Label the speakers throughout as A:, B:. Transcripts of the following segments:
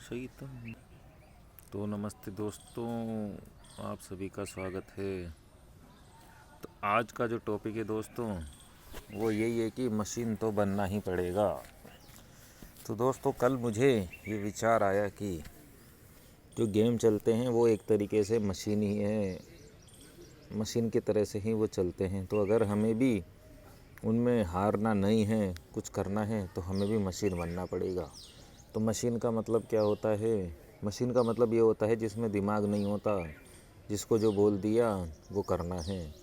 A: सही तो नमस्ते दोस्तों, आप सभी का स्वागत है। तो आज का जो टॉपिक है दोस्तों, वो यही है कि मशीन तो बनना ही पड़ेगा। तो दोस्तों, कल मुझे ये विचार आया कि जो गेम चलते हैं वो एक तरीके से मशीन ही है, मशीन की तरह से ही वो चलते हैं। तो अगर हमें भी उनमें हारना नहीं है, कुछ करना है, तो हमें भी मशीन बनना पड़ेगा। तो मशीन का मतलब क्या होता है? मशीन का मतलब ये होता है जिसमें दिमाग नहीं होता, जिसको जो बोल दिया वो करना है।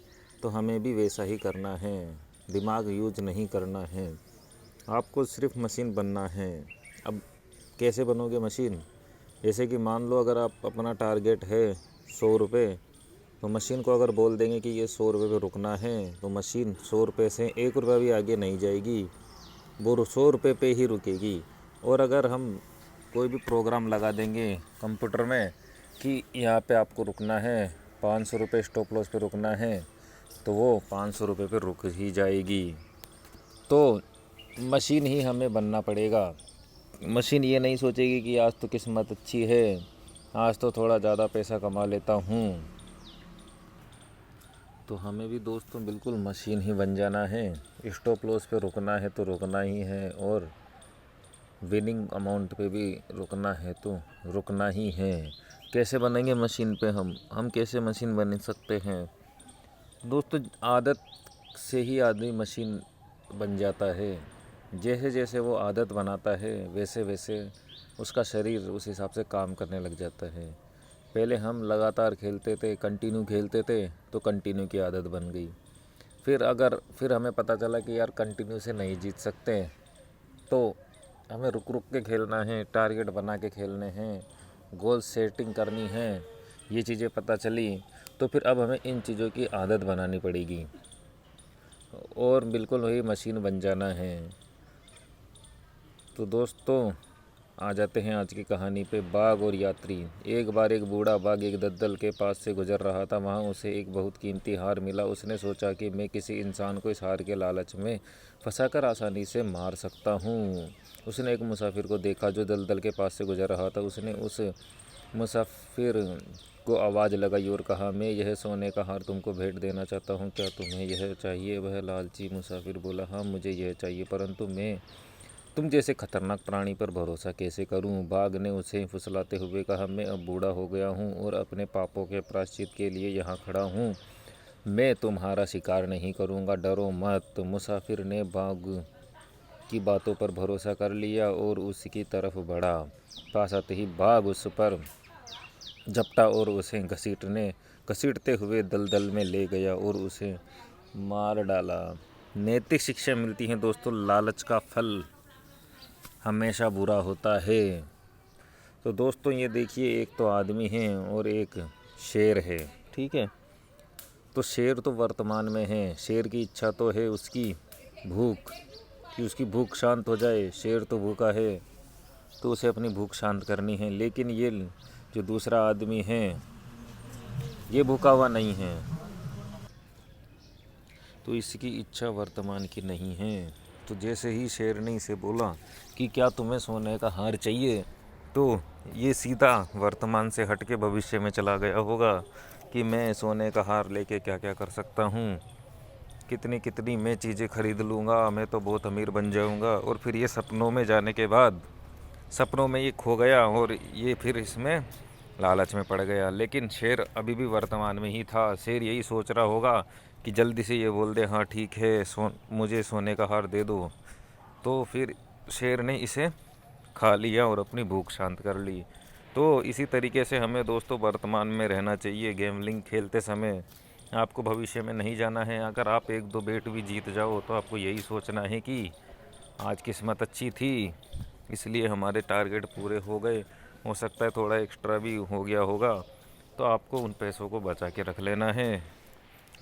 A: तो हमें भी वैसा ही करना है, दिमाग यूज नहीं करना है, आपको सिर्फ मशीन बनना है। अब कैसे बनोगे मशीन? जैसे कि मान लो अगर आप अपना टारगेट है 100 रुपये, तो मशीन को अगर बोल देंगे कि ये 100 रुपये पे रुकना है, तो मशीन 100 रुपये से 1 रुपया भी आगे नहीं जाएगी, वो 100 रुपये पे ही रुकेगी। और अगर हम कोई भी प्रोग्राम लगा देंगे कंप्यूटर में कि यहाँ पे आपको रुकना है, 500 रुपये स्टॉप लॉस पे रुकना है, तो वो 500 रुपये पे रुक ही जाएगी। तो मशीन ही हमें बनना पड़ेगा। मशीन ये नहीं सोचेगी कि आज तो किस्मत अच्छी है, आज तो थोड़ा ज़्यादा पैसा कमा लेता हूँ। तो हमें भी दोस्तों बिल्कुल मशीन ही बन जाना है। स्टॉप लॉस पे रुकना है तो रुकना ही है, और विनिंग अमाउंट पे भी रुकना है तो रुकना ही है। कैसे बनेंगे मशीन पे हम कैसे मशीन बन सकते हैं दोस्तों? आदत से ही आदमी मशीन बन जाता है। जैसे जैसे वो आदत बनाता है वैसे वैसे उसका शरीर उस हिसाब से काम करने लग जाता है। पहले हम लगातार खेलते थे, कंटिन्यू खेलते थे, तो कंटिन्यू की आदत बन गई। फिर हमें पता चला कि यार कंटिन्यू से नहीं जीत सकते, तो हमें रुक रुक के खेलना है, टारगेट बना के खेलने हैं, गोल सेटिंग करनी है। ये चीज़ें पता चली, तो फिर अब हमें इन चीज़ों की आदत बनानी पड़ेगी और बिल्कुल वही मशीन बन जाना है। तो दोस्तों, आ जाते हैं आज की कहानी पे। बाघ और यात्री। एक बार एक बूढ़ा बाघ एक दलदल के पास से गुजर रहा था। वहाँ उसे एक बहुत कीमती हार मिला। उसने सोचा कि मैं किसी इंसान को इस हार के लालच में फंसाकर आसानी से मार सकता हूँ। उसने एक मुसाफिर को देखा जो दलदल के पास से गुजर रहा था। उसने उस मुसाफिर को आवाज़ लगाई और कहा, मैं यह सोने का हार तुमको भेंट देना चाहता हूँ, क्या तुम्हें यह चाहिए? वह लालची मुसाफिर बोला, हाँ मुझे यह चाहिए, परंतु मैं तुम जैसे खतरनाक प्राणी पर भरोसा कैसे करूं? बाघ ने उसे फुसलाते हुए कहा, मैं अब बूढ़ा हो गया हूं और अपने पापों के प्रायश्चित के लिए यहाँ खड़ा हूं। मैं तुम्हारा शिकार नहीं करूंगा, डरो मत। मुसाफिर ने बाघ की बातों पर भरोसा कर लिया और उसकी तरफ बढ़ा। पास आते ही बाघ उस पर झपटा और उसे घसीटते हुए दलदल में ले गया और उसे मार डाला। नैतिक शिक्षा मिलती है दोस्तों, लालच का फल हमेशा बुरा होता है। तो दोस्तों, ये देखिए, एक तो आदमी है और एक शेर है, ठीक है। तो शेर तो वर्तमान में है। शेर की इच्छा तो है उसकी भूख, कि उसकी भूख शांत हो जाए। शेर तो भूखा है, तो उसे अपनी भूख शांत करनी है। लेकिन ये जो दूसरा आदमी है, ये भूखा हुआ नहीं है, तो इसकी इच्छा वर्तमान की नहीं है। तो जैसे ही शेर ने इसे बोला कि क्या तुम्हें सोने का हार चाहिए, तो ये सीधा वर्तमान से हट के भविष्य में चला गया होगा कि मैं सोने का हार लेके क्या क्या कर सकता हूँ, कितनी कितनी मैं चीज़ें खरीद लूँगा, मैं तो बहुत अमीर बन जाऊँगा। और फिर ये सपनों में जाने के बाद सपनों में ये खो गया और ये फिर इसमें लालच में पड़ गया। लेकिन शेर अभी भी वर्तमान में ही था। शेर यही सोच रहा होगा कि जल्दी से ये बोल दे, हाँ ठीक है, मुझे सोने का हार दे दो। तो फिर शेर ने इसे खा लिया और अपनी भूख शांत कर ली। तो इसी तरीके से हमें दोस्तों वर्तमान में रहना चाहिए। गेमलिंग खेलते समय आपको भविष्य में नहीं जाना है। अगर आप एक दो बेट भी जीत जाओ, तो आपको यही सोचना है कि आज किस्मत अच्छी थी, इसलिए हमारे टारगेट पूरे हो गए। हो सकता है थोड़ा एक्स्ट्रा भी हो गया होगा, तो आपको उन पैसों को बचा के रख लेना है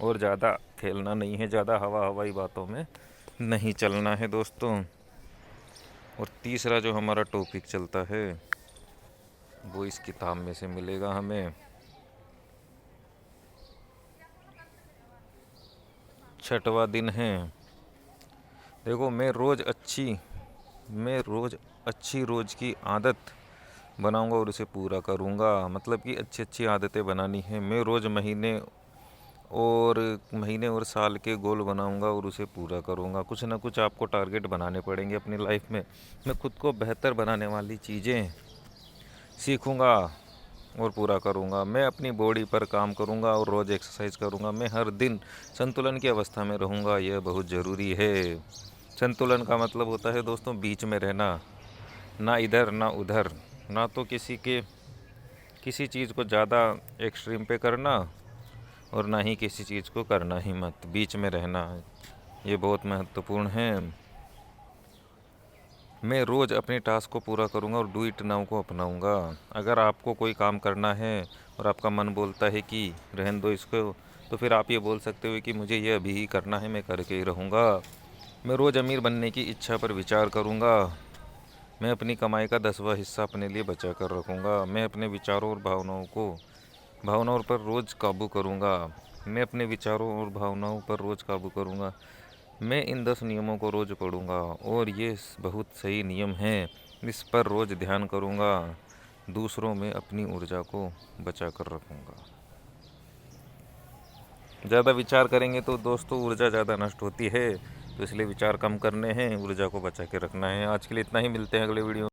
A: और ज़्यादा खेलना नहीं है, ज़्यादा हवाई बातों में नहीं चलना है दोस्तों। और तीसरा जो हमारा टॉपिक चलता है, वो इस किताब में से मिलेगा हमें। छठवां दिन है। देखो, मैं रोज़ अच्छी रोज़ की आदत बनाऊंगा और उसे पूरा करूंगा। मतलब कि अच्छी अच्छी आदतें बनानी है। मैं रोज़ महीने और साल के गोल बनाऊंगा और उसे पूरा करूंगा। कुछ ना कुछ आपको टारगेट बनाने पड़ेंगे अपनी लाइफ में। मैं खुद को बेहतर बनाने वाली चीज़ें सीखूंगा और पूरा करूंगा। मैं अपनी बॉडी पर काम करूंगा और रोज़ एक्सरसाइज करूंगा। मैं हर दिन संतुलन की अवस्था में रहूंगा, यह बहुत ज़रूरी है। संतुलन का मतलब होता है दोस्तों बीच में रहना, ना इधर ना उधर, ना तो किसी चीज़ को ज़्यादा एक्सट्रीम पे करना और ना ही किसी चीज़ को करना ही मत, बीच में रहना, ये बहुत महत्वपूर्ण है। मैं रोज़ अपने टास्क को पूरा करूंगा और डू इट नाउ को अपनाऊंगा। अगर आपको कोई काम करना है और आपका मन बोलता है कि रहने दो इसको, तो फिर आप ये बोल सकते हो कि मुझे ये अभी ही करना है, मैं करके ही रहूँगा। मैं रोज़ अमीर बनने की इच्छा पर विचार करूँगा। मैं अपनी कमाई का 10वां हिस्सा अपने लिए बचा कर रखूँगा। मैं अपने विचारों और भावनाओं पर रोज़ काबू करूँगा। मैं अपने विचारों और भावनाओं पर रोज़ काबू करूँगा। मैं इन 10 नियमों को रोज़ पढ़ूँगा और ये बहुत सही नियम हैं, इस पर रोज़ ध्यान करूँगा। दूसरों में अपनी ऊर्जा को बचा कर रखूँगा। ज़्यादा विचार करेंगे तो दोस्तों ऊर्जा ज़्यादा नष्ट होती है, तो इसलिए विचार कम करने हैं, ऊर्जा को बचा के रखना है। आज के लिए इतना ही, मिलते हैं अगले वीडियो।